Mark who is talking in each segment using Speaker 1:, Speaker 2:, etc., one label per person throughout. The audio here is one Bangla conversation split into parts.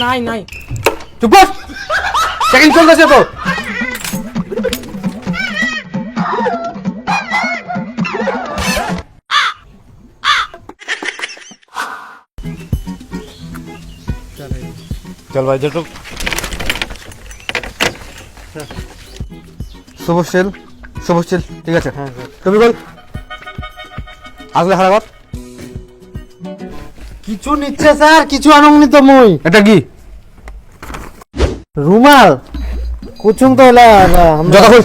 Speaker 1: নাই নাই চুপ কর, চেকিং চলতেছে তো। চল ভাই যেটুক সবুজ তেল ঠিক আছে। হ্যাঁ তুমি বল আসলে হারাগত
Speaker 2: কিছু নিচ্ছে স্যার, কিছু আনংনি তো মই।
Speaker 1: এটা কি
Speaker 2: রুমাল কুচুং তো হলা
Speaker 1: জোতা খুল,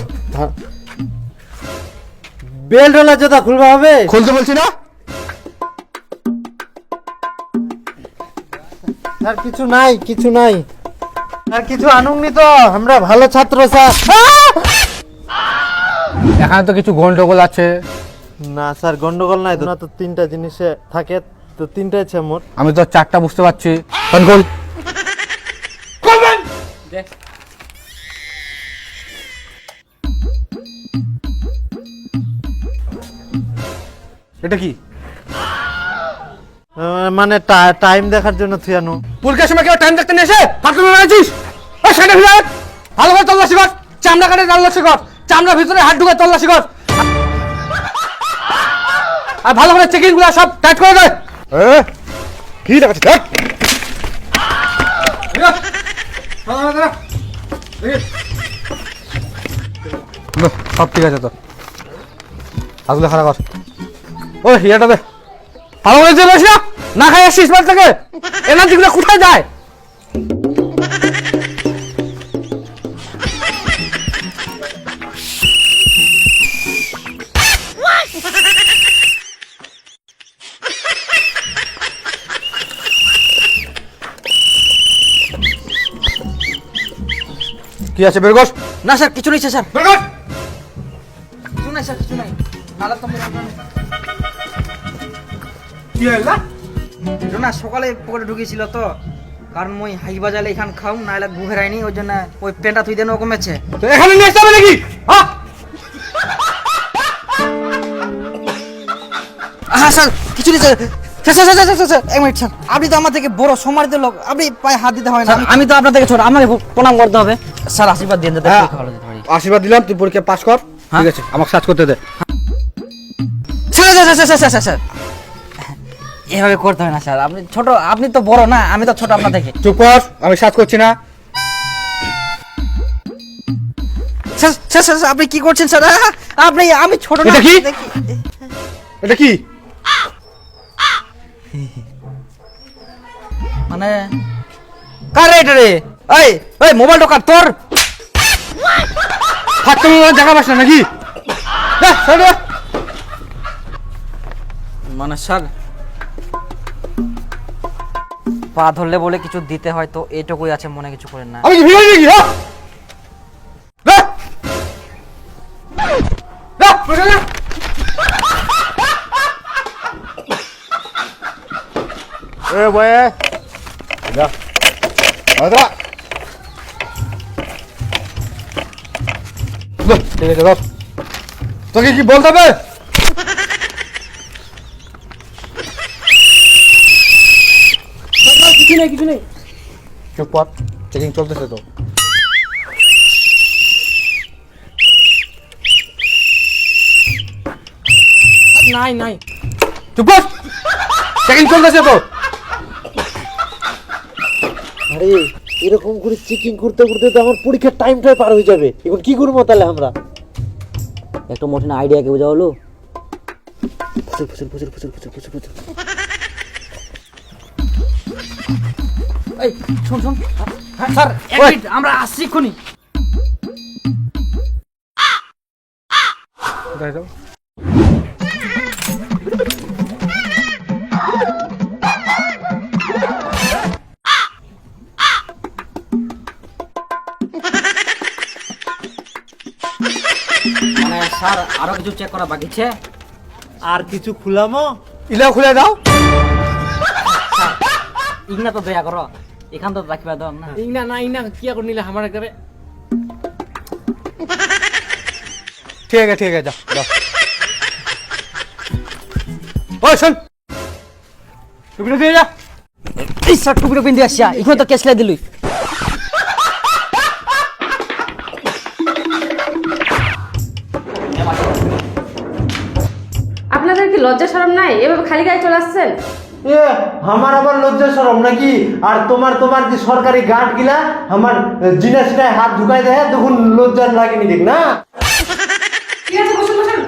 Speaker 2: বেল্ট হলা জোতা খুলবা হবে।
Speaker 1: খুলতে বলছি না।
Speaker 2: স্যার কিছু নাই স্যার, কিছু আনংনি তো, আমরা ভালো ছাত্র স্যার।
Speaker 1: এখানে তো কিছু গন্ডগোল আছে।
Speaker 2: না স্যার গন্ডগোল নাই তো, তিনটা জিনিসে থাকে তো, তিনটাই আছে মোট।
Speaker 1: আমি তো চারটা বুঝতে পারছি। কন্ট্রোল এটা কি
Speaker 2: মানে টাইম দেখার জন্য থিয়ানো।
Speaker 1: পুলকের সময় কেউ টাইম দেখতে নিয়ে এসে ফাটল মেরেছিস? ও সেটা ফিরে ভালো করে তল্লাশি কর, চামড়া কাটে তল্লাশি কর, চামড়ার ভিতরে হাত ঢুকে তল্লাশি কর, আর ভালো করে চেকিং গুলো সব টাইট করে দেয়। কি দেখাচ্ছিস সব ঠিক আছে তো, আসলে খারাপ কর। ও হিয়াটা দে ভালো করে চলে আসি না খাই আসিস বাদ থেকে, এনার্জি গুলো কোথায় যায়? কি আছে বের কর।
Speaker 3: না স্যার কিছু নেই স্যার,
Speaker 1: বের কর।
Speaker 3: কিছু নাই স্যার, কিছু নাই। নালা তো
Speaker 1: কি হইলা?
Speaker 3: না সকালে পকেটে ঢুকিয়েছিল তো, কারণ মই হাই বাজালে এখান খাও নাইলে গুহের আইনি, ওই জন্য ওই পেনটা তুই দেন ও কমেছে।
Speaker 1: তো এখানে নিয়ে আসতে হবে নাকি? হ্যাঁ
Speaker 3: হ্যাঁ স্যার কিছু নেই স্যার। স্যার এক মিনিট স্যার, আপনি তো আমার থেকে বড় সম্মানিত লোক, আপনি পায়ে হাত দিতে হয় না। আমি তো আপনার থেকে ছোট, আমাকে প্রণাম করতে হবে। স্যার আশীর্বাদ দিয়ে দেন, ভালো দিতে পারি।
Speaker 1: আশীর্বাদ দিলাম, তুই পরীক্ষা পাস কর। ঠিক আছে, আমাকে সার্চ করতে দে।
Speaker 3: স্যার এভাবে করতে হয় না স্যার, আপনি ছোট, আপনি তো বড় না, আমি তো ছোট আপনার থেকে।
Speaker 1: চুপ কর, আমি সার্চ করছি না।
Speaker 3: স্যার আপনি কি করছেন স্যার? আপনি, আমি ছোট না।
Speaker 1: এটা কি? এটা কি
Speaker 3: মানে কার এটা রে? এই মোবাইল ঢোকার তোর
Speaker 1: হাত তুমি জায়গা পাস না নাকি?
Speaker 3: মানে স্যার পা ধরলে বলে কিছু দিতে হয় তো, এইটুকুই আছে, মনে কিছু করেন না।
Speaker 1: আমি কি ভিড় নাকি? তোকে কি বলতে হবে? কিছু নেই চুপ কর, চেকিং চলতেছে তো। নাই চুপ কর, চেকিং চলতেছে তো।
Speaker 2: আরে এরকম করে চেকিং করতে করতে তো আমার পরীক্ষার টাইমটাই পার হয়ে যাবে। এখন কি করবো তাহলে আমরা?
Speaker 3: একটা মোটিন আইডিয়া কে বোঝা হলো। এই শোন স্যার, এক মিনিট, আমরা আসছি এক্ষুনি।
Speaker 1: কোথায় যাও?
Speaker 3: মানে স্যার আরো কিছু চেক করা বাকি আছে।
Speaker 2: আর কিছু খুলামো?
Speaker 1: ইলাও খুলে দাও।
Speaker 3: ইগনা তো দয়া করো, এখান তো রাখবা দাও না।
Speaker 1: ইগনা কিয়া করে নিলে আমার একবারে। ঠিক আছে যাও। ওই শোন, টুকরো দিয়ে যা।
Speaker 3: এই স্যার টুপিটা পিন দিয়ে আসিয়া এখানে তো কেস লাই দিলুই
Speaker 4: আপনাদের কি লজ্জা শরম নাই? এভাবে খালি গায়ে চলে আসছেন?
Speaker 2: এ আমার আবার লজ্জা শরম নাকি? আর তোমার যে সরকারি গার্ড গিলা আমার জিনা সিনায় হাত ঢুকাই দেয় তখন লজ্জা লাগেনি দেখ না।
Speaker 4: ঠিক আছে, বসুন বসুন।